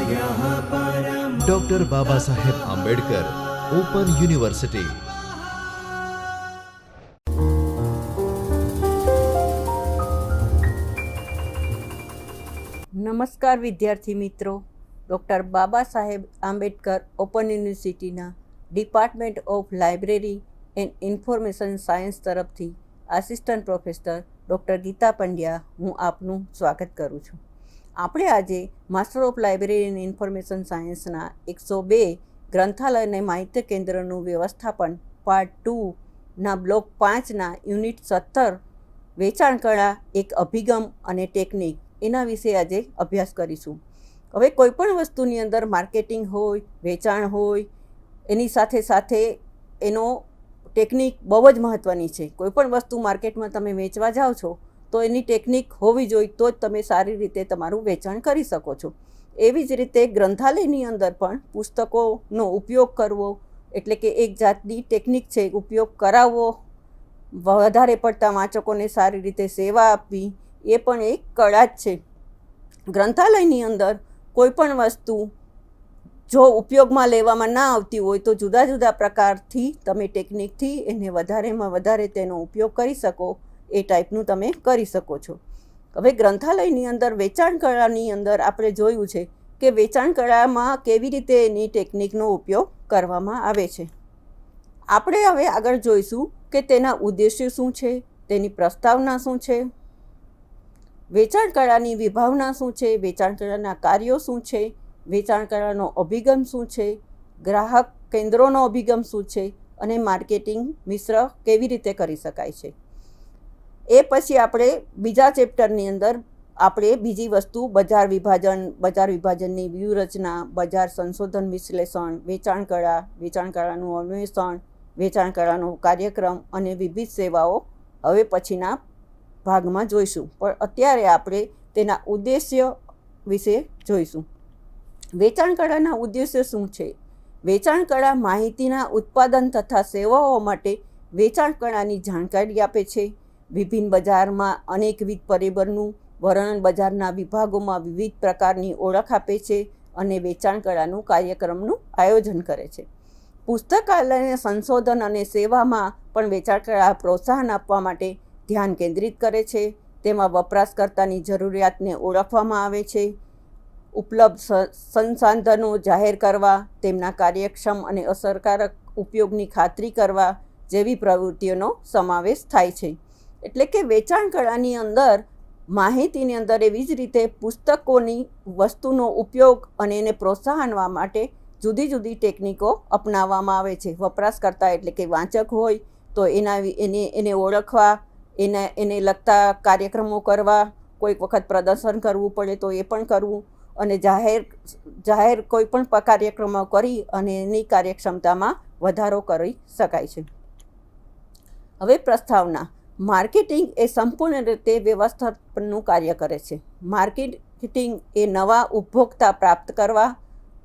Doctor બાબા Saheb Ambedkar open university. નમસ્કાર વિદ્યાર્થી મિત્રો. ડૉક્ટર બાબા સાહેબ આંબેડકર ઓપન યુનિવર્સિટીના department of library and information science તરફથી assistant professor doctor Gita Pandya હું આપનું સ્વાગત કરું છું. આપણે આજે master of library and information સાયન્સના 102 ગ્રંથાલય અને માહિતી કેન્દ્રનું વ્યવસ્થાપન પાર્ટ 2ના બ્લોક 5ના યુનિટ 17 વેચાણ કળા એક અભિગમ અને ટેકનિક એના વિશે આજે અભ્યાસ કરીશું. હવે કોઈપણ વસ્તુની અંદર માર્કેટિંગ હોય, વેચાણ હોય, એની સાથે સાથે એનો ટેકનિક બહુ જ મહત્ત્વની છે. કોઈપણ વસ્તુ માર્કેટમાં તમે વેચવા જાઓ છો તો એની ટેકનિક હોવી જોઈએ, તો જ તમે સારી રીતે તમારું વેચાણ કરી શકો છો. એવી જ રીતે ગ્રંથાલયની અંદર પણ પુસ્તકોનો ઉપયોગ કરવો એટલે કે એક જાતની ટેકનિક છે, ઉપયોગ કરાવવો, વધારે પડતા વાંચકોને સારી રીતે સેવા આપવી, એ પણ એક કળા જ છે. ગ્રંથાલયની અંદર કોઈ પણ વસ્તુ જો ઉપયોગમાં લેવામાં ના આવતી હોય તો જુદા જુદા પ્રકારથી તમે ટેકનિકથી એને વધારેમાં વધારે તેનો ઉપયોગ કરી શકો એ ટાઈપનું તમે કરી શકો છો. હવે ગ્રંથાલયની અંદર વેચાણ કળાની અંદર આપણે જોયું છે કે વેચાણ કળામાં કેવી રીતે એની ટેકનિકનો ઉપયોગ કરવામાં આવે છે. આપણે હવે આગળ જોઈશું કે તેના ઉદ્દેશ્ય શું છે, તેની પ્રસ્તાવના શું છે, વેચાણ કળાની વિભાવના શું છે, વેચાણ કળાના કાર્યો શું છે, વેચાણ કળાનો અભિગમ શું છે, ગ્રાહક કેન્દ્રોનો અભિગમ શું છે અને માર્કેટિંગ મિશ્ર કેવી રીતે કરી શકાય છે. એ પછી આપણે બીજા ચેપ્ટરની અંદર આપણે બીજી વસ્તુ બજાર વિભાજનની વ્યૂહરચના, બજાર સંશોધન વિશ્લેષણ, વેચાણ કળાનું અન્વેષણ, વેચાણ કળાનો કાર્યક્રમ અને વિવિધ સેવાઓ હવે પછીના ભાગમાં જોઈશું. પણ અત્યારે આપણે તેના ઉદ્દેશ્ય વિશે જોઈશું. વેચાણ કળાના ઉદ્દેશ્ય શું છે? વેચાણ કળા માહિતીના ઉત્પાદન તથા સેવાઓ માટે વેચાણ કળાની જાણકારી આપે છે. વિભિન્ન બજારમાં અનેકવિધ પરિબળનું વર્ણન, બજારના વિભાગોમાં વિવિધ પ્રકારની ઓળખ આપે છે અને વેચાણ કળાનું કાર્યક્રમનું આયોજન કરે છે. પુસ્તકાલય સંશોધન અને સેવામાં પણ વેચાણ કળા પ્રોત્સાહન આપવા માટે ધ્યાન કેન્દ્રિત કરે છે. તેમાં વપરાશકર્તાની જરૂરિયાતને ઓળખવામાં આવે છે, ઉપલબ્ધ સંસાધનો જાહેર કરવા, તેમના કાર્યક્ષમ અને અસરકારક ઉપયોગની ખાતરી કરવા જેવી પ્રવૃત્તિઓનો સમાવેશ થાય છે. એટલે કે વેચાણ કળાની અંદર માહિતીની અંદર એવી જ રીતે પુસ્તકોની વસ્તુનો ઉપયોગ અને એને પ્રોત્સાહનવા માટે જુદી જુદી ટેકનિકો અપનાવવામાં આવે છે. વપરાશકર્તા એટલે કે વાંચક હોય તો એને ઓળખવા, એને લગતા કાર્યક્રમો કરવા, કોઈક વખત પ્રદર્શન કરવું પડે તો એ પણ કરવું અને જાહેર કોઈ પણ કાર્યક્રમો કરી અને એની કાર્યક્ષમતામાં વધારો કરી શકાય છે. હવે પ્રસ્તાવના. માર્કેટિંગ એ સંપૂર્ણ રીતે વ્યવસ્થાપનનું કાર્ય કરે છે. માર્કેટિંગ એ નવા ઉપભોક્તા પ્રાપ્ત કરવા,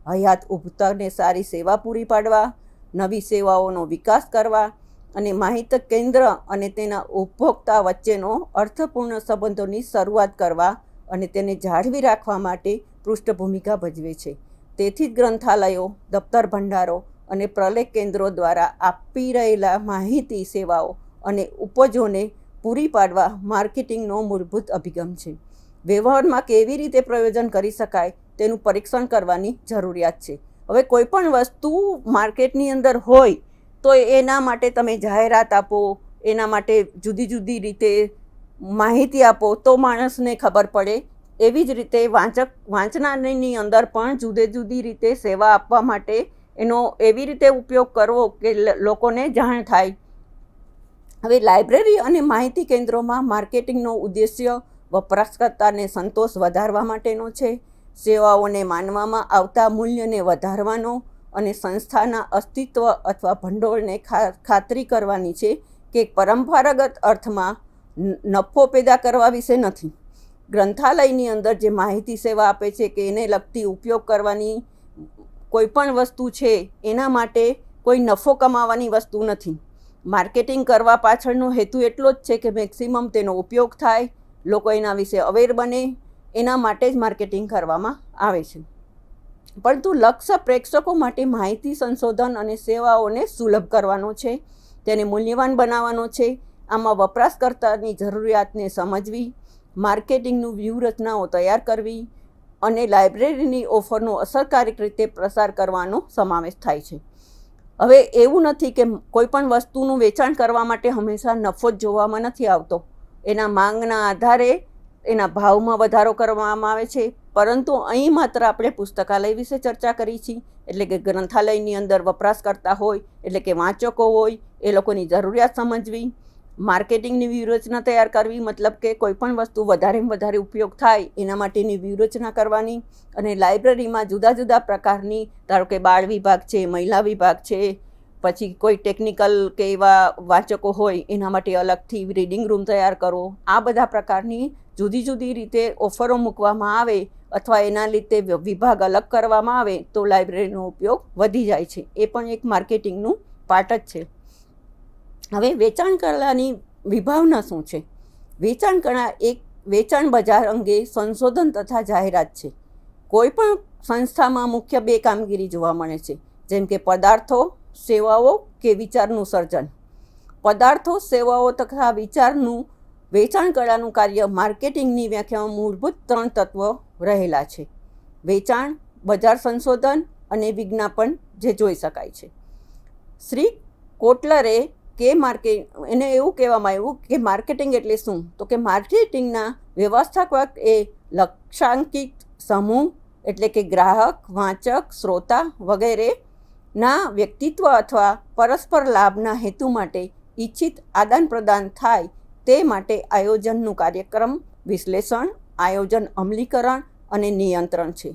હયાત ઉપભોક્તાને સારી સેવા પૂરી પાડવા, નવી સેવાઓનો વિકાસ કરવા અને માહિતી કેન્દ્ર અને તેના ઉપભોક્તા વચ્ચેનો અર્થપૂર્ણ સંબંધોની શરૂઆત કરવા અને તેને જાળવી રાખવા માટે પૃષ્ઠ ભૂમિકા ભજવે છે. તેથી જ ગ્રંથાલયો, દફતર ભંડારો અને પ્રલેખ કેન્દ્રો દ્વારા આપી રહેલા માહિતી સેવાઓ અને ઉપજોને પૂરી પાડવા માર્કેટિંગનો મૂળભૂત અભિગમ છે. વ્યવહારમાં કેવી રીતે પ્રયોજન કરી શકાય તેનું પરીક્ષણ કરવાની જરૂરિયાત છે. હવે કોઈ પણ વસ્તુ માર્કેટની અંદર હોય તો એના માટે તમે જાહેરાત આપો, એના માટે જુદી જુદી રીતે માહિતી આપો તો માણસને ખબર પડે. એવી જ રીતે વાંચનારની અંદર પણ જુદી રીતે સેવા આપવા માટે એનો એવી રીતે ઉપયોગ કરવો કે લોકોને જાણ થાય. હવે લાઇબ્રેરી અને માહિતી કેન્દ્રોમાં માર્કેટિંગનો ઉદ્દેશ્ય વપરાશકર્તાને સંતોષ વધારવા માટેનો છે, સેવાઓને માનવામાં આવતા મૂલ્યને વધારવાનો અને સંસ્થાના અસ્તિત્વ અથવા ભંડોળને ખાતરી કરવાની છે કે પરંપરાગત અર્થમાં નફો પેદા કરવા વિશે નથી. ગ્રંથાલયની અંદર જે માહિતી સેવા આપે છે કે એને લગતી ઉપયોગ કરવાની કોઈ પણ વસ્તુ છે એના માટે કોઈ નફો કમાવાની વસ્તુ નથી. માર્કેટિંગ કરવા પાછળનો હેતુ એટલો જ છે કે મેક્સિમમ તેનો ઉપયોગ થાય, લોકો એના વિશે અવેર બને, એના માટે જ માર્કેટિંગ કરવામાં આવે છે. પરંતુ લક્ષ્ય પ્રેક્ષકો માટે માહિતી સંશોધન અને સેવાઓને સુલભ કરવાનો છે, તેને મૂલ્યવાન બનાવવાનો છે. આમાં વપરાશકર્તાની જરૂરિયાતને સમજવી, માર્કેટિંગનું વ્યૂહરચનાઓ તૈયાર કરવી અને લાઇબ્રેરીની ઓફરનો અસરકારક રીતે પ્રસાર કરવાનો સમાવેશ થાય છે. હવે એવું નથી કે કોઈ પણ વસ્તુનું વેચાણ કરવા માટે હંમેશા નફો જ જોવામાં નથી આવતો. એના માંગના આધારે એના ભાવમાં વધારો કરવામાં આવે છે. પરંતુ અહીં માત્ર આપણે પુસ્તકાલય વિશે ચર્ચા કરી છે, એટલે કે ગ્રંથાલયની અંદર વપરાશકર્તા હોય, એટલે કે વાંચકો હોય, એ લોકોની જરૂરિયાત સમજવી, માર્કેટિંગની વ્યૂહરચના તૈયાર કરવી, મતલબ કે કોઈ પણ વસ્તુ વધારેમાં વધારે ઉપયોગ થાય એના માટેની વ્યૂહરચના કરવાની. અને લાઇબ્રેરીમાં જુદા જુદા પ્રકારની, ધારો કે બાળ વિભાગ છે, મહિલા વિભાગ છે, પછી કોઈ ટેકનિકલ કે એવા વાંચકો હોય એના માટે અલગથી રીડિંગ રૂમ તૈયાર કરો. આ બધા પ્રકારની જુદી જુદી રીતે ઓફરો મૂકવામાં આવે અથવા એના લીધે વિભાગ અલગ કરવામાં આવે તો લાઇબ્રેરીનો ઉપયોગ વધી જાય છે. એ પણ એક માર્કેટિંગનું પાર્ટ જ છે. હવે વેચાણ કળાની વિભાવના શું છે? વેચાણ કળા એક વેચાણ બજાર અંગે સંશોધન તથા જાહેરાત છે. કોઈ પણ સંસ્થામાં મુખ્ય 2 કામગીરી જોવા મળે છે, જેમ કે પદાર્થો, સેવાઓ કે વિચારનું સર્જન. પદાર્થો, સેવાઓ તથા વિચારનું વેચાણ કળાનું કાર્ય માર્કેટિંગની વ્યાખ્યામાં મૂળભૂત 3 તત્વો રહેલા છે: વેચાણ, બજાર સંશોધન અને વિજ્ઞાપન, જે જોઈ શકાય છે. શ્રી કોટલરે એને એવું કહેવામાં આવ્યું કે માર્કેટિંગ એટલે શું? તો કે માર્કેટિંગના વ્યવસ્થાપક એ લક્ષાંકિત સમૂહ, એટલે કે ગ્રાહક, વાંચક, શ્રોતા વગેરેના વ્યક્તિત્વ અથવા પરસ્પર લાભના હેતુ માટે ઈચ્છિત આદાન પ્રદાન થાય તે માટે આયોજનનું કાર્યક્રમ, વિશ્લેષણ, આયોજન અમલીકરણ અને નિયંત્રણ છે.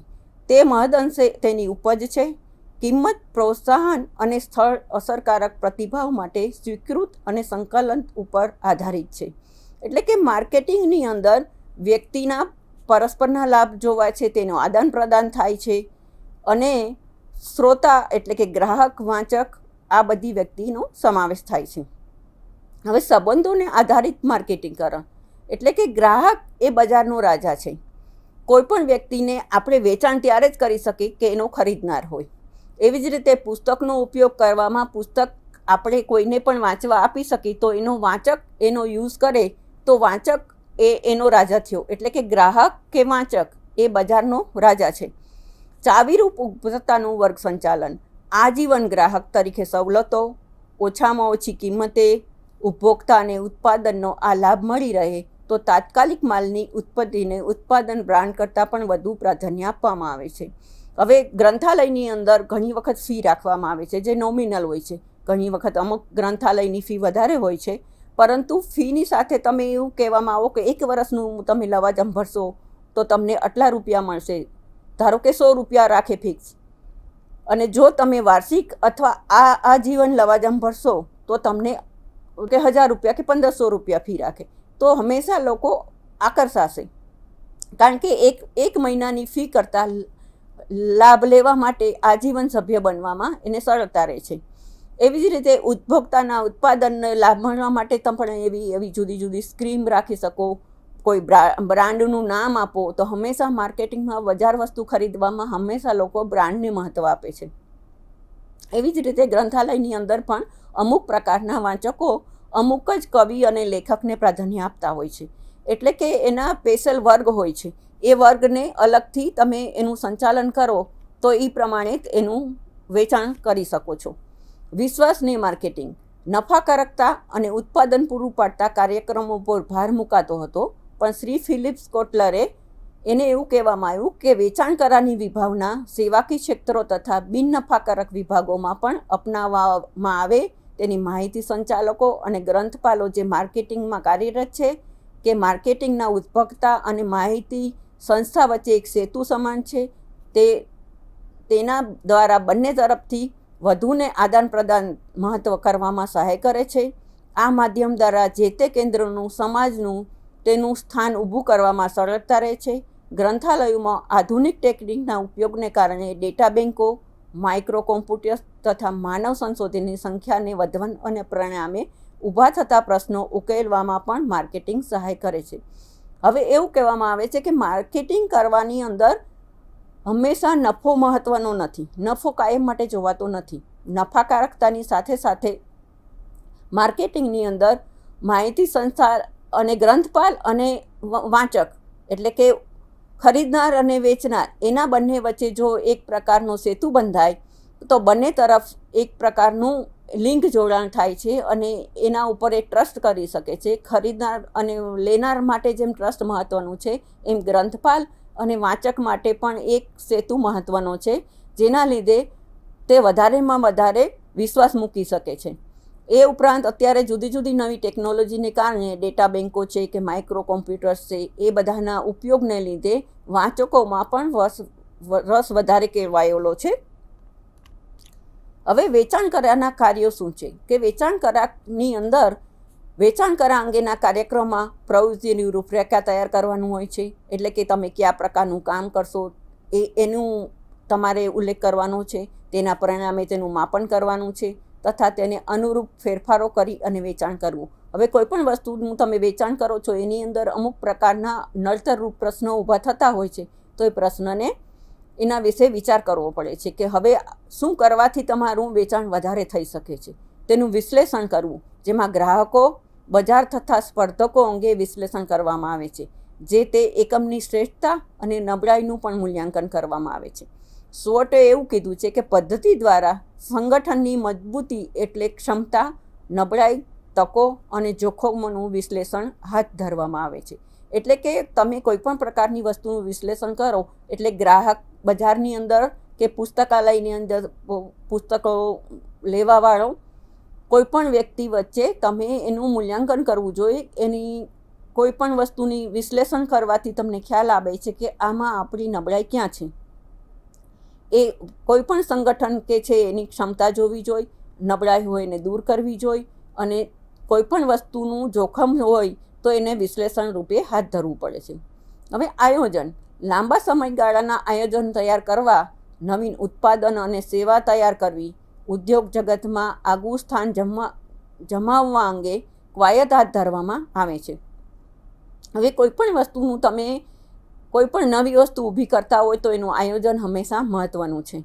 તે મહદઅંશે તેની ઉપજ છે. કિંમત, પ્રોત્સાહન અને સ્થળ અસરકારક પ્રતિભાવ માટે સ્વીકૃત અને સંકલન ઉપર આધારિત છે. એટલે કે માર્કેટિંગની અંદર વ્યક્તિના પરસ્પરના લાભ જોવા છે, તેનો આદાન પ્રદાન થાય છે, અને શ્રોતા એટલે કે ગ્રાહક, વાંચક, આ બધી વ્યક્તિનો સમાવેશ થાય છે. હવે સંબંધોને આધારિત માર્કેટિંગકરણ એટલે કે ગ્રાહક એ બજારનો રાજા છે. કોઈ પણ વ્યક્તિને આપણે વેચાણ ત્યારે જ કરી શકીએ કે એનો ખરીદનાર હોય. એવી જ રીતે પુસ્તકનો ઉપયોગ કરવામાં, પુસ્તક આપણે કોઈને પણ વાંચવા આપી શકીએ તો એનો વાંચક એનો યુઝ કરે તો વાંચક એનો રાજા થયો. એટલે કે ગ્રાહક કે વાંચક એ બજારનો રાજા છે. ચાવીરૂપ ઉપભોક્તાનું વર્ગ સંચાલન, આજીવન ગ્રાહક તરીકે સવલતો, ઓછામાં ઓછી કિંમતે ઉપભોક્તા અને ઉત્પાદનનો આ લાભ મળી રહે તો તાત્કાલિક માલની ઉત્પત્તિને ઉત્પાદન બ્રાન્ડ કરતાં પણ વધુ પ્રાધાન્ય આપવામાં આવે છે. હવે ગ્રંથાલયની અંદર ઘણી વખત ફી રાખવામાં આવે છે, જે નોમિનલ હોય છે. ઘણી વખત અમુક ગ્રંથાલયની ફી વધારે હોય છે, પરંતુ ફીની સાથે તમે એવું કહેવામાં આવો કે 1 વર્ષનું તમે લવાજમ ભરશો તો તમને આટલા રૂપિયા મળશે. ધારો કે 100 રૂપિયા રાખે ફિક્સ, અને જો તમે વાર્ષિક અથવા આજીવન લવાજમ ભરશો તો તમને કે 1000 રૂપિયા કે 1500 રૂપિયા ફી રાખે. તો હંમેશા લોકો આકર્ષાશે, કારણ કે એક મહિનાની ફી કરતાં લાભ લેવા માટે આજીવન સભ્ય બનવામાં એને સરળતા રહે છે. એવી જ રીતે ઉપભોક્તાના ઉત્પાદનને લાભ મળવા માટે તમે પણ એવી જુદી જુદી સ્કીમ રાખી શકો. કોઈ બ્રાન્ડનું નામ આપો તો હંમેશા માર્કેટિંગમાં બજાર વસ્તુ ખરીદવામાં હંમેશા લોકો બ્રાન્ડને મહત્ત્વ આપે છે. એવી જ રીતે ગ્રંથાલયની અંદર પણ અમુક પ્રકારના વાંચકો અમુક જ કવિ અને લેખકને પ્રાધાન્ય આપતા હોય છે. એટલે કે એના સ્પેશિયલ વર્ગ હોય છે. એ વર્ગને અલગથી તમે એનું સંચાલન કરો તો એ પ્રમાણે એનું વેચાણ કરી શકો છો. વિશ્વસનીય માર્કેટિંગ, નફાકારકતા અને ઉત્પાદન પૂરું પાડતા કાર્યક્રમો પર ભાર મૂકાતો હતો, પણ શ્રી ફિલિપ્સ કોટલરે એને એવું કહેવામાં આવ્યું કે વેચાણ કરારની વિભાવના સેવાકીય ક્ષેત્રો તથા બિન નફાકારક વિભાગોમાં પણ અપનાવવામાં આવે. તેની માહિતી સંચાલકો અને ગ્રંથપાલો જે માર્કેટિંગમાં કાર્યરત છે કે માર્કેટિંગના ઉદ્ભોક્તા અને માહિતી સંસ્થા વચ્ચે એક સેતુ સમાન છે. તેના દ્વારા બંને તરફથી વધુને આદાન પ્રદાન મહત્ત્વ કરવામાં સહાય કરે છે. આ માધ્યમ દ્વારા જે તે કેન્દ્રનું, સમાજનું તેનું સ્થાન ઊભું કરવામાં સરળતા રહે છે. ગ્રંથાલયોમાં આધુનિક ટેકનિકના ઉપયોગને કારણે ડેટા બેન્કો, માઇક્રો કોમ્પ્યુટર્સ તથા માનવ સંશોધનની સંખ્યાને વધવા અને પરિણામે ઊભા થતા પ્રશ્નો ઉકેલવામાં પણ માર્કેટિંગ સહાય કરે છે. હવે એવું કહેવામાં આવે છે કે માર્કેટિંગ કરવાની અંદર હંમેશા નફો મહત્ત્વનો નથી. નફો કાયમ માટે જોવાતો નથી. નફાકારકતાની સાથે સાથે માર્કેટિંગની અંદર માહિતી સંચાર અને ગ્રંથપાલ અને વાંચક એટલે કે ખરીદનાર અને વેચનાર એના બંને વચ્ચે જો એક પ્રકારનો સેતુ બંધાય તો બંને તરફ એક પ્રકારનું લિંક જોડાણ થાય છે અને એના ઉપર એ ટ્રસ્ટ કરી શકે છે. ખરીદનાર અને લેનાર માટે જેમ ટ્રસ્ટ મહત્ત્વનું છે એમ ગ્રંથપાલ અને વાંચક માટે પણ એક સેતુ મહત્ત્વનો છે, જેના લીધે તે વધારેમાં વધારે વિશ્વાસ મૂકી શકે છે. એ ઉપરાંત અત્યારે જુદી જુદી નવી ટેકનોલોજીને કારણે ડેટા બેન્કો છે કે માઇક્રો કોમ્પ્યુટર્સ છે, એ બધાના ઉપયોગને લીધે વાંચકોમાં પણ રસ વધારે કેળવાયેલો છે. હવે વેચાણ કરારના કાર્યો શું છે કે વેચાણ કરારની અંદર વેચાણ કરા અંગેના કાર્યક્રમમાં પ્રવૃત્તિની રૂપરેખા તૈયાર કરવાનું હોય છે. એટલે કે તમે કયા પ્રકારનું કામ કરશો એનું તમારે ઉલ્લેખ કરવાનો છે, તેના પરિણામે તેનું માપન કરવાનું છે તથા તેને અનુરૂપ ફેરફારો કરી અને વેચાણ કરવું. હવે કોઈપણ વસ્તુનું તમે વેચાણ કરો છો એની અંદર અમુક પ્રકારના નડતરરૂપ પ્રશ્નો ઊભા થતા હોય છે, તો એ પ્રશ્નને એના વિશે વિચાર કરવો પડે છે કે હવે શું કરવાથી તમારું વેચાણ વધારે થઈ શકે છે. તેનું વિશ્લેષણ કરવું, જેમાં ગ્રાહકો, બજાર તથા સ્પર્ધકો અંગે વિશ્લેષણ કરવામાં આવે છે, જે તે એકમની શ્રેષ્ઠતા અને નબળાઈનું પણ મૂલ્યાંકન કરવામાં આવે છે. સ્વોટે એવું કીધું છે કે પદ્ધતિ દ્વારા સંગઠનની મજબૂતી એટલે ક્ષમતા, નબળાઈ, તકો અને જોખમોનું વિશ્લેષણ હાથ ધરવામાં આવે છે. એટલે કે તમે કોઈપણ પ્રકારની વસ્તુનું વિશ્લેષણ કરો એટલે ગ્રાહક, બજારની અંદર કે પુસ્તકાલયની અંદર પુસ્તકો લેવાવાળો કોઈપણ વ્યક્તિ વચ્ચે તમે એનું મૂલ્યાંકન કરવું જોઈએ. એની કોઈપણ વસ્તુની વિશ્લેષણ કરવાથી તમને ખ્યાલ આવે છે કે આમાં આપણી નબળાઈ ક્યાં છે. એ કોઈપણ સંગઠન કે છે એની ક્ષમતા જોવી જોઈએ, નબળાઈ હોય એને દૂર કરવી જોઈએ અને કોઈપણ વસ્તુનું જોખમ હોય તો એને વિશ્લેષણ રૂપે હાથ ધરવું પડે છે. હવે આયોજન, લાંબા સમયગાળાના આયોજન તૈયાર કરવા, નવીન ઉત્પાદન અને સેવા તૈયાર કરવી, ઉદ્યોગ જગતમાં આગવું સ્થાન જમાવવા અંગે કવાયત હાથ ધરવામાં આવે છે. હવે કોઈપણ વસ્તુનું તમે કોઈપણ નવી વસ્તુ ઊભી કરતા હોય તો એનું આયોજન હંમેશા મહત્ત્વનું છે.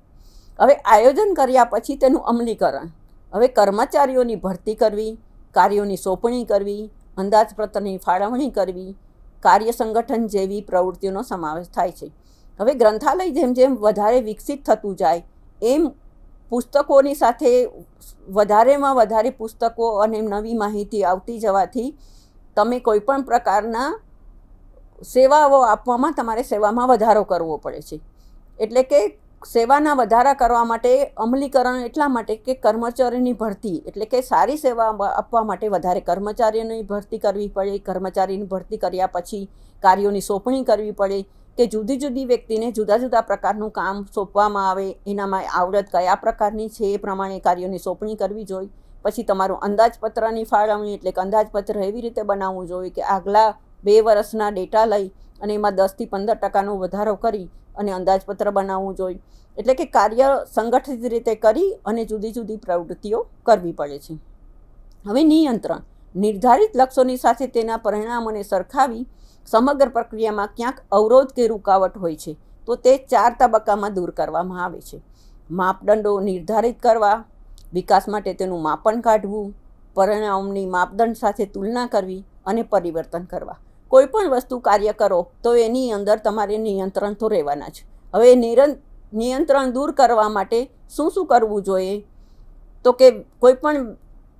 હવે આયોજન કર્યા પછી તેનું અમલીકરણ. હવે કર્મચારીઓની ભરતી કરવી, કાર્યોની સોંપણી કરવી, અંદાજપત્રની ફાળવણી કરવી, કાર્ય સંગઠન જેવી પ્રવૃત્તિઓનો સમાવેશ થાય છે. હવે ગ્રંથાલય જેમ જેમ વધારે વિકસિત થતું જાય એમ પુસ્તકોની સાથે વધારેમાં વધારે પુસ્તકો અને નવી માહિતી આવતી જવાથી તમે કોઈપણ પ્રકારના સેવાઓ આપવામાં તમારે સેવામાં વધારો કરવો પડે છે. એટલે કે સેવાના વધારા કરવા માટે અમલીકરણ એટલા માટે કે કર્મચારીની ભરતી, એટલે કે સારી સેવા આપવા માટે વધારે કર્મચારીઓની ભરતી કરવી પડે. કર્મચારીની ભરતી કર્યા પછી કાર્યોની સોંપણી કરવી પડે કે જુદી જુદી વ્યક્તિને જુદા જુદા પ્રકારનું કામ સોંપવામાં આવે, એનામાં આવડત કયા પ્રકારની છે એ પ્રમાણે કાર્યોની સોંપણી કરવી જોઈએ. પછી તમારું અંદાજપત્રની ફાળવણી, એટલે કે અંદાજપત્ર એવી રીતે બનાવવું જોઈએ કે આગલા 2 વર્ષના ડેટા લઈ અને એમાં 10થી 15% વધારો કરી અને અંદાજપત્ર બનાવવું જોઈએ. એટલે કે કાર્ય સંગઠિત રીતે કરી અને જુદી જુદી પ્રવૃત્તિઓ કરવી પડે છે. હવે નિયંત્રણ, નિર્ધારિત લક્ષ્યોની સાથે તેના પરિણામોને સરખાવી સમગ્ર પ્રક્રિયામાં ક્યાંક અવરોધ કે રૂકાવટ હોય છે તો તે 4 તબક્કામાં દૂર કરવામાં આવે છે. માપદંડો નિર્ધારિત કરવા, વિકાસ માટે તેનું માપન કાઢવું, પરિણામની માપદંડ સાથે તુલના કરવી અને પરિવર્તન કરવા. કોઈ પણ વસ્તુ કાર્ય કરો તો એની અંદર તમારે નિયંત્રણ તો રહેવાના જ. હવે નિયંત્રણ દૂર કરવા માટે શું શું કરવું જોઈએ તો કે કોઈ પણ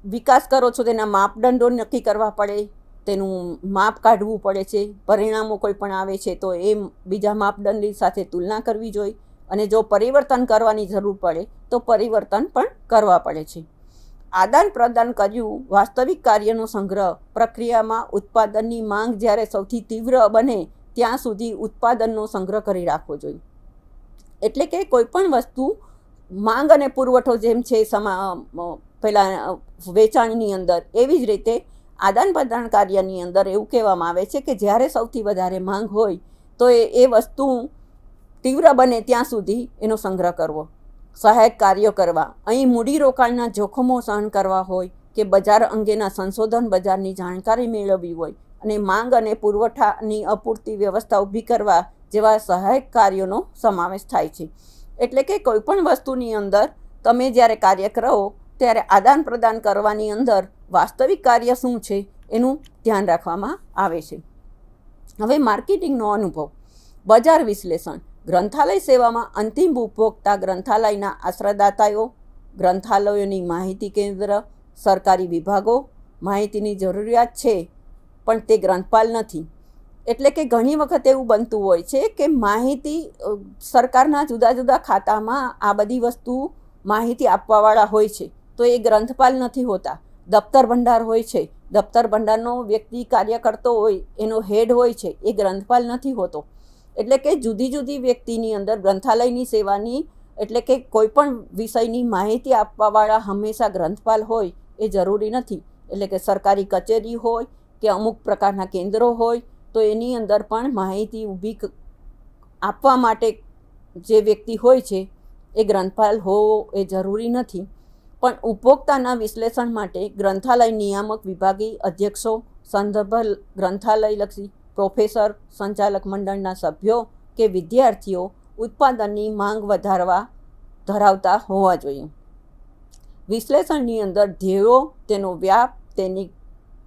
વિકાસ કરો છો તેના માપદંડો નક્કી કરવા પડે, તેનું માપ કાઢવું પડે છે. પરિણામો કોઈ પણ આવે છે તો એ બીજા માપદંડની સાથે તુલના કરવી જોઈએ અને જો પરિવર્તન કરવાની જરૂર પડે તો પરિવર્તન પણ કરવા પડે છે. આદાન પ્રદાન કર્યું, વાસ્તવિક કાર્યનો સંગ્રહ, પ્રક્રિયામાં ઉત્પાદનની માંગ જ્યારે સૌથી તીવ્ર બને ત્યાં સુધી ઉત્પાદનનો સંગ્રહ કરી રાખવો જોઈએ. એટલે કે કોઈપણ વસ્તુ માંગ અને પુરવઠો જેમ છે પેલા વેચાણની અંદર, એવી જ રીતે આદાન પ્રદાન કાર્યની અંદર એવું કહેવામાં આવે છે કે જ્યારે સૌથી વધારે માંગ હોય તો એ વસ્તુ તીવ્ર બને ત્યાં સુધી એનો સંગ્રહ કરવો. સહાયક કાર્યો કરવા, અહીં મૂડીરોકાણના જોખમો સહન કરવા હોય કે બજાર અંગેના સંશોધન, બજારની જાણકારી મેળવવી હોય અને માંગ અને પુરવઠાની અપૂરતી વ્યવસ્થા ઊભી કરવા જેવા સહાયક કાર્યોનો સમાવેશ થાય છે. એટલે કે કોઈપણ વસ્તુની અંદર તમે જ્યારે કાર્ય કરો ત્યારે આદાન પ્રદાન કરવાની અંદર વાસ્તવિક કાર્ય શું છે એનું ધ્યાન રાખવામાં આવે છે. હવે માર્કેટિંગનો અનુભવ. બજાર વિશ્લેષણ. ગ્રંથાલય સેવામાં અંતિમ ઉપભોક્તા ગ્રંથાલયના આશ્રયદાતાઓ, ગ્રંથાલયોની માહિતી કેન્દ્ર, સરકારી વિભાગો. માહિતીની જરૂરિયાત છે પણ તે ગ્રંથપાલ નથી. એટલે કે ઘણી વખત એવું બનતું હોય છે કે માહિતી સરકારના જુદા જુદા ખાતામાં આ બધી વસ્તુ માહિતી આપવાવાળા હોય છે, તો એ ગ્રંથપાલ નથી હોતા. દફતર ભંડાર હોય છે, દફતર ભંડારનો વ્યક્તિ કાર્ય કરતો હોય, એનો હેડ હોય છે, એ ગ્રંથપાલ નથી હોતો. એટલે કે જુદી જુદી વ્યક્તિની અંદર ગ્રંથાલયની સેવાની એટલે કે કોઈપણ વિષયની માહિતી આપવાવાળા હંમેશા ગ્રંથપાલ હોય એ જરૂરી નથી. એટલે કે સરકારી કચેરી હોય કે અમુક પ્રકારના કેન્દ્રો હોય તો એની અંદર પણ માહિતી ઊભી આપવા માટે જે વ્યક્તિ હોય છે એ ગ્રંથપાલ હોવો એ જરૂરી નથી. પણ ઉપભોક્તાના વિશ્લેષણ માટે ગ્રંથાલય નિયામક વિભાગી અધ્યક્ષો, સંદર્ભ ગ્રંથાલયલક્ષી પ્રોફેસર, સંચાલક મંડળના સભ્યો કે વિદ્યાર્થીઓ ઉત્પાદનની માંગ વધારવા ધરાવતા હોવા જોઈએ. વિશ્લેષણની અંદર ધ્યેયો, તેનો વ્યાપ, તેની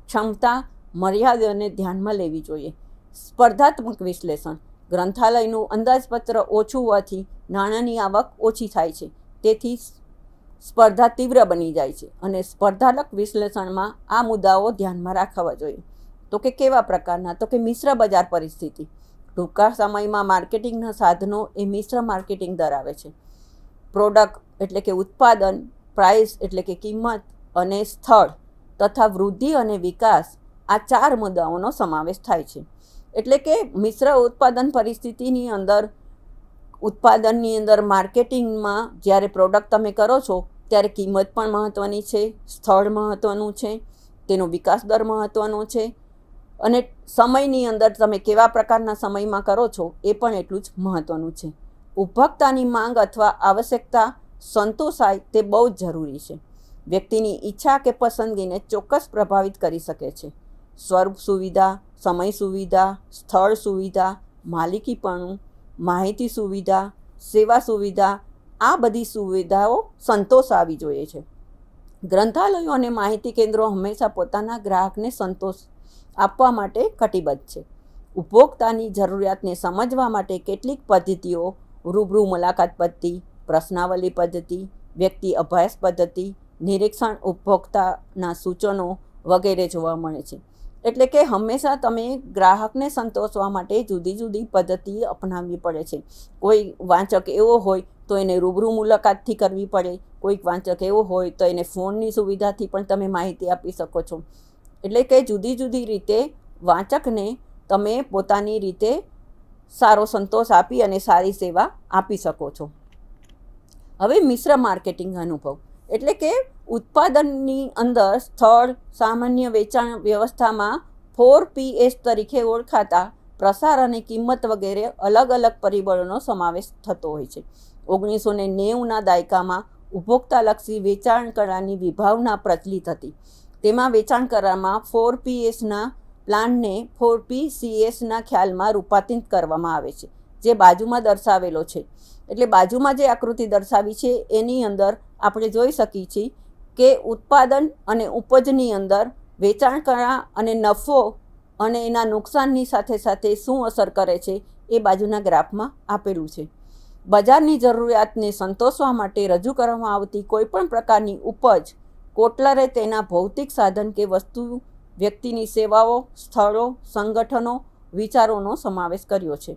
ક્ષમતા, મર્યાદાને ધ્યાનમાં લેવી જોઈએ. સ્પર્ધાત્મક વિશ્લેષણ. ગ્રંથાલયનું અંદાજપત્ર ઓછું હોવાથી નાણાંની આવક ઓછી થાય છે, તેથી સ્પર્ધા તીવ્ર બની જાય છે અને સ્પર્ધાત્મક વિશ્લેષણમાં આ મુદ્દાઓ ધ્યાનમાં રાખવા જોઈએ. તો કે કેવા પ્રકારના? તો કે મિશ્ર બજાર પરિસ્થિતિ. ટૂંકા સમયમાં માર્કેટિંગના સાધનો એ મિશ્ર માર્કેટિંગ ધરાવે છે. પ્રોડક્ટ એટલે કે ઉત્પાદન, પ્રાઇસ એટલે કે કિંમત અને સ્થળ તથા વૃદ્ધિ અને વિકાસ, આ 4 મુદ્દાઓનો સમાવેશ થાય છે. એટલે કે મિશ્ર ઉત્પાદન પરિસ્થિતિની અંદર ઉત્પાદનની અંદર માર્કેટિંગમાં જ્યારે પ્રોડક્ટ તમે કરો છો ત્યારે કિંમત પણ મહત્ત્વની છે, સ્થળ મહત્ત્વનું છે, તેનો વિકાસ દર મહત્ત્વનો છે અને સમયની અંદર તમે કેવા પ્રકારના સમયમાં કરો છો એ પણ એટલું જ મહત્ત્વનું છે. ઉપભોક્તાની માંગ અથવા આવશ્યકતા સંતોષાય તે બહુ જ જરૂરી છે. વ્યક્તિની ઈચ્છા કે પસંદગીને ચોક્કસ પ્રભાવિત કરી શકે છે. સ્વરૂપ સુવિધા, સમય સુવિધા, સ્થળ સુવિધા, માલિકીપણું, માહિતી સુવિધા, સેવા સુવિધા, આ બધી સુવિધાઓ સંતોષ આવી જોઈએ છે. ગ્રંથાલયો અને માહિતી કેન્દ્રો હંમેશા પોતાના ગ્રાહકને સંતોષ આપવા માટે કટિબદ્ધ છે. ઉપભોક્તાની જરૂરિયાતને સમજવા માટે કેટલીક પદ્ધતિઓ રૂબરૂ મુલાકાત પદ્ધતિ, પ્રશ્નાવલી પદ્ધતિ, વ્યક્તિ અભ્યાસ પદ્ધતિ, નિરીક્ષણ, ઉપભોક્તાના સૂચનો વગેરે જોવા મળે છે. એટલે કે હંમેશા તમે ગ્રાહકને સંતોષવા માટે જુદી જુદી પદ્ધતિ અપનાવવી પડે છે. કોઈ વાંચક એવો હોય તો એને રૂબરૂ મુલાકાતથી કરવી પડે, કોઈક વાંચક એવો હોય તો એને ફોનની સુવિધાથી પણ તમે માહિતી આપી શકો છો. એટલે કે જુદી જુદી રીતે વાંચકને તમે પોતાની રીતે સારો સંતોષ આપી અને સારી સેવા આપી શકો છો. હવે મિશ્ર માર્કેટિંગ અનુભવ. એટલે કે ઉત્પાદનની અંદર સ્થળ, સામાન્ય વેચાણ વ્યવસ્થામાં 4Ps તરીકે ઓળખાતા પ્રસાર અને કિંમત વગેરે અલગ અલગ પરિબળોનો સમાવેશ થતો હોય છે. 1990ના દાયકામાં ઉપભોક્તાલક્ષી વેચાણ કળાની વિભાવના પ્રચલિત હતી. તેમાં વેચાણ કળામાં 4Psના પ્લાનને 4PCSના ખ્યાલમાં રૂપાંતરિત કરવામાં આવે છે, જે બાજુમાં દર્શાવેલો છે. એટલે બાજુમાં જે આકૃતિ દર્શાવી છે એની અંદર આપણે જોઈ શકીએ છીએ કે ઉત્પાદન અને ઉપજની અંદર વેચાણ કળા અને નફો અને એના નુકસાનની સાથે સાથે શું અસર કરે છે એ બાજુના ગ્રાફમાં આપેલું છે. બજારની જરૂરિયાતને સંતોષવા માટે રજૂ કરવામાં આવતી કોઈપણ પ્રકારની ઉપજ કોટલરે તેના ભૌતિક સાધન કે વસ્તુ, વ્યક્તિની સેવાઓ, સ્થળો, સંગઠનો, વિચારોનો સમાવેશ કર્યો છે.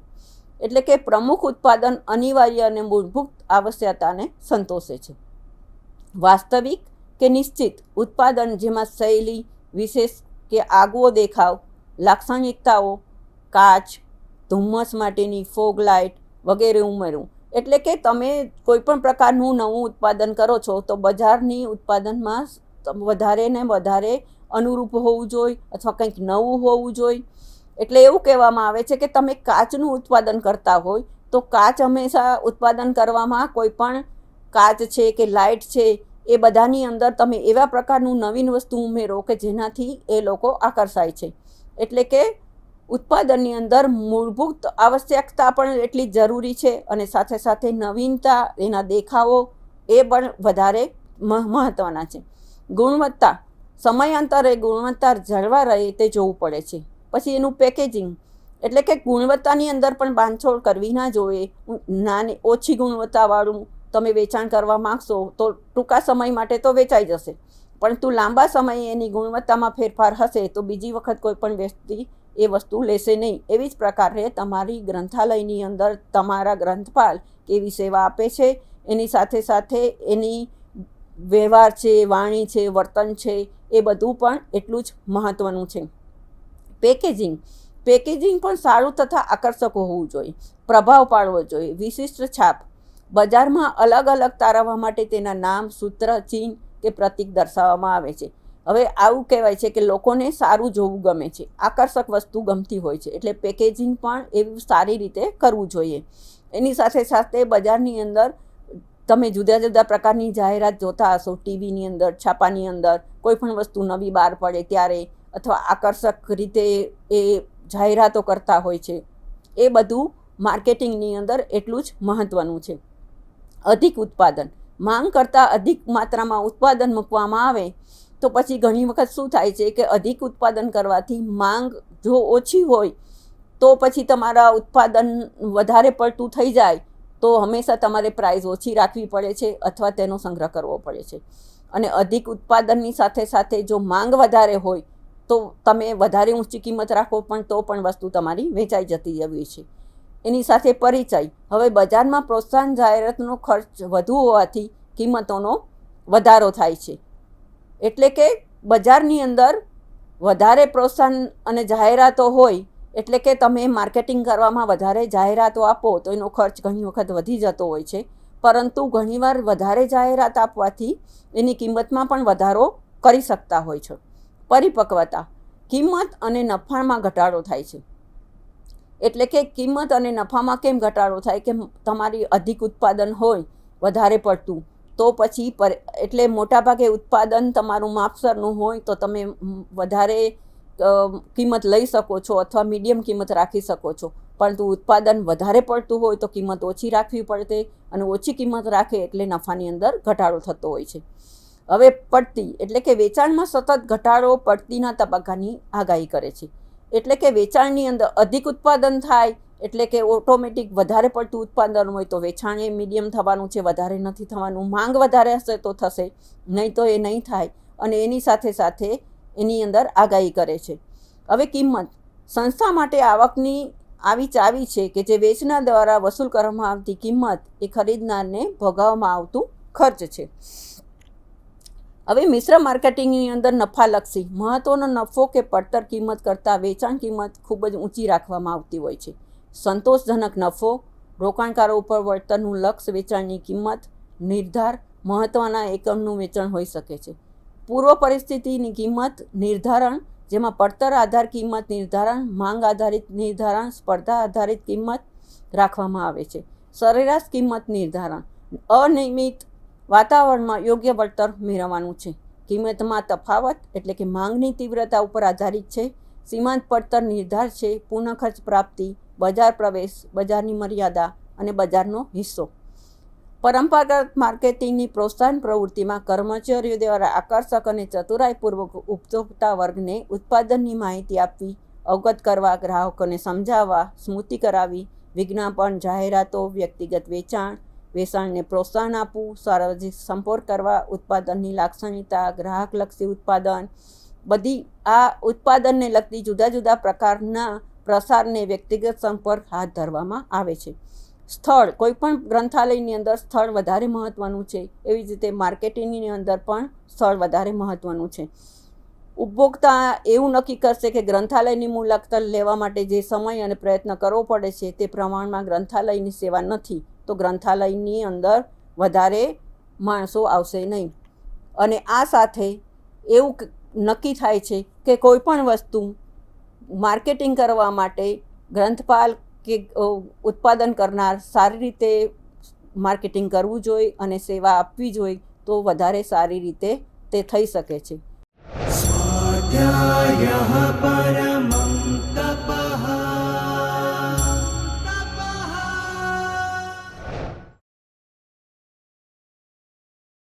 એટલે કે પ્રમુખ ઉત્પાદન અનિવાર્ય અને મૂળભૂત આવશ્યકતાને સંતોષે છે. વાસ્તવિક કે નિશ્ચિત ઉત્પાદન, જેમાં શૈલી, વિશેષ કે આગવો દેખાવ, લાક્ષણિકતાઓ, કાચ, ધુમ્મસ માટેની ફોગ લાઇટ વગેરે ઉમેરવું. એટલે કે તમે કોઈપણ પ્રકારનું નવું ઉત્પાદન કરો છો તો બજારની ઉત્પાદનમાં વધારે ને વધારે અનુરૂપ હોવું જોઈએ અથવા કંઈક નવું હોવું જોઈએ. એટલે એવું કહેવામાં આવે છે કે તમે કાચનું ઉત્પાદન કરતા હોય તો કાચ હંમેશા ઉત્પાદન કરવામાં કોઈ પણ કાચ છે કે લાઇટ છે એ બધાની અંદર તમે એવા પ્રકારનું નવીન વસ્તુ ઉમેરો કે જેનાથી એ લોકો આકર્ષાય છે. એટલે કે ઉત્પાદનની અંદર મૂળભૂત આવશ્યકતા પણ એટલી જ જરૂરી છે અને સાથે સાથે નવીનતા, એના દેખાવો એ પણ વધારે મહત્ત્વના છે. ગુણવત્તા, સમયાંતરે ગુણવત્તા જળવા રહે તે જોવું પડે છે. પછી એનું પેકેજિંગ, એટલે કે ગુણવત્તાની અંદર પણ બાંધછોડ કરવી ના જોઈએ. ઓછી ગુણવત્તાવાળું તમે વેચાણ કરવા માગશો તો ટૂંકા સમય માટે તો વેચાઈ જશે, પરંતુ લાંબા સમયે એની ગુણવત્તામાં ફેરફાર હશે તો બીજી વખત કોઈ પણ વ્યક્તિ એ વસ્તુ લેશે નહીં. એવી જ પ્રકારે તમારી ગ્રંથાલયની અંદર તમારા ગ્રંથપાલ કેવી સેવા આપે છે, એની સાથે સાથે એની વ્યવહાર છે, વાણી છે, વર્તન છે, એ બધું પણ એટલું જ મહત્ત્વનું છે. પેકેજિંગ પણ સારું તથા આકર્ષક હોવું જોઈએ, પ્રભાવ પાડવો જોઈએ, વિશિષ્ટ છાપ, બજારમાં અલગ અલગ તારવવા માટે તેના નામ, સૂત્ર, ચિહ્ન કે પ્રતીક દર્શાવવામાં આવે છે. હવે આવું કહેવાય છે કે લોકોને સારું જોવું ગમે છે, આકર્ષક વસ્તુ ગમતી હોય છે, એટલે પેકેજિંગ પણ એવું સારી રીતે કરવું જોઈએ. એની સાથે સાથે બજારની અંદર તમે જુદા જુદા પ્રકારની જાહેરાત જોતા હશો, ટીવીની અંદર, છાપાની અંદર, કોઈ પણ વસ્તુ નવી બહાર પડે ત્યારે, અથવા આકર્ષક રીતે એ જાહેરાતો કરતા હોય છે. એ બધું માર્કેટિંગની અંદર એટલું જ મહત્ત્વનું છે. અધિક ઉત્પાદન, માંગ કરતાં અધિક માત્રામાં ઉત્પાદન મૂકવામાં આવે તો પછી ઘણી વખત શું થાય છે કે અધિક ઉત્પાદન કરવાથી માંગ જો ઓછી હોય તો પછી તમારા ઉત્પાદન વધારે પડતું થઈ જાય તો હંમેશા તમારે પ્રાઇસ ઓછી રાખવી પડે છે અથવા તેનો સંગ્રહ કરવો પડે છે. અને અધિક ઉત્પાદનની સાથે સાથે જો માંગ વધારે હોય તો તમે વધારે ઊંચી કિંમત રાખો પણ તો પણ વસ્તુ તમારી વેચાઈ જતી એવી છે. એની સાથે પરિચય, હવે બજારમાં પ્રોત્સાહન જાહેરાતનો ખર્ચ વધુ હોવાથી કિંમતોનો વધારો થાય છે. એટલે કે બજારની અંદર વધારે પ્રોત્સાહન અને જાહેરાતો હોય એટલે કે તમે માર્કેટિંગ કરવામાં વધારે જાહેરાતો આપો તો એનો ખર્ચ ઘણી વખત વધી જતો હોય છે, પરંતુ ઘણીવાર વધારે જાહેરાત આપવાથી એની કિંમતમાં પણ વધારો કરી શકતા હોય છે. પરિપક્વતા, કિંમત અને નફામાં ઘટાડો થાય છે. એટલે કે કિંમત અને નફામાં કેમ ઘટાડો થાય કે તમારી અધિક ઉત્પાદન હોય વધારે પડતું તો પછી એટલે મોટાભાગે ઉત્પાદન તમારું માપસરનું હોય તો તમે વધારે કિંમત લઈ શકો છો અથવા મીડિયમ કિંમત રાખી શકો છો, પરંતુ ઉત્પાદન વધારે પડતું હોય તો કિંમત ઓછી રાખવી પડશે અને ઓછી કિંમત રાખે એટલે નફાની અંદર ઘટાડો થતો હોય છે. હવે પડતી, એટલે કે વેચાણમાં સતત ઘટાડો પડતીના તબક્કાની આગાહી કરે છે. એટલે કે વેચાણની અંદર અધિક ઉત્પાદન થાય એટલે કે ઓટોમેટિક વધારે પડતું ઉત્પાદન હોય તો વેચાણ એ મીડિયમ થવાનું છે, વધારે નથી થવાનું. માંગ વધારે હશે તો થશે, નહીં તો એ નહીં થાય. અને એની સાથે સાથે એની અંદર આગાહી કરે છે. હવે કિંમત, સંસ્થા માટે આવકની આવી ચાવી છે કે જે વેચનાર દ્વારા વસૂલ કરવામાં આવતી કિંમત એ ખરીદનારને ભોગવવામાં આવતું ખર્ચ છે. હવે મિશ્ર માર્કેટિંગની અંદર નફાલક્ષી, મહત્ત્વનો નફો કે પડતર કિંમત કરતાં વેચાણ કિંમત ખૂબ જ ઊંચી રાખવામાં આવતી હોય છે. સંતોષજનક નફો, રોકાણકારો ઉપર વળતરનું લક્ષ્ય, વેચાણની કિંમત નિર્ધાર, મહત્ત્વના એકમનું વેચાણ હોઈ શકે છે. પૂર્વ પરિસ્થિતિની કિંમત નિર્ધારણ, જેમાં પડતર આધાર કિંમત નિર્ધારણ, માંગ આધારિત નિર્ધારણ, સ્પર્ધા આધારિત કિંમત રાખવામાં આવે છે. સરેરાશ કિંમત નિર્ધારણ, અનિયમિત વાતાવરણમાં યોગ્ય વળતર મેળવવાનું છે. કિંમતમાં તફાવત, એટલે કે માંગની તીવ્રતા ઉપર આધારિત છે. સીમાંત પડતર નિર્ધાર છે. પુનઃ ખર્ચ પ્રાપ્તિ, બજાર પ્રવેશ, બજારની મર્યાદા અને બજારનો હિસ્સો. પરંપરાગત માર્કેટિંગની પ્રોત્સાહન પ્રવૃત્તિમાં કર્મચારીઓ દ્વારા આકર્ષક અને ચતુરાઈપૂર્વક ઉપભોક્તા વર્ગને ઉત્પાદનની માહિતી આપવી, અવગત કરવા, ગ્રાહકોને સમજાવવા, સ્મૃતિ કરાવી, વિજ્ઞાપન, જાહેરાતો, વ્યક્તિગત વેચાણને પ્રોત્સાહન આપવું, સાર્વજનિક સંપર્ક કરવા, ઉત્પાદનની લાક્ષણિકતા, ગ્રાહકલક્ષી ઉત્પાદન, બધી આ ઉત્પાદનને લગતી જુદા જુદા પ્રકારના પ્રસારને વ્યક્તિગત સંપર્ક હાથ ધરવામાં આવે છે. સ્થળ, કોઈપણ ગ્રંથાલયની અંદર સ્થળ વધારે મહત્ત્વનું છે. એવી જ રીતે માર્કેટિંગની અંદર પણ સ્થળ વધારે મહત્ત્વનું છે. ઉપભોક્તા એવું નક્કી કરશે કે ગ્રંથાલયની મુલાકાત લેવા માટે જે સમય અને પ્રયત્ન કરવો પડે છે તે પ્રમાણમાં ગ્રંથાલયની સેવા નથી તો ગ્રંથાલયની અંદર વધારે માણસો આવશે નહીં. અને આ સાથે એવું નક્કી થાય છે કે કોઈ પણ વસ્તુ માર્કેટિંગ કરવા માટે ગ્રંથપાલ કે ઉત્પાદન કરનાર સારી રીતે માર્કેટિંગ કરવું જોઈએ અને સેવા આપવી જોઈએ તો વધારે સારી રીતે તે થઈ શકે છે. સ્વાધ્યાયઃ પરમઃ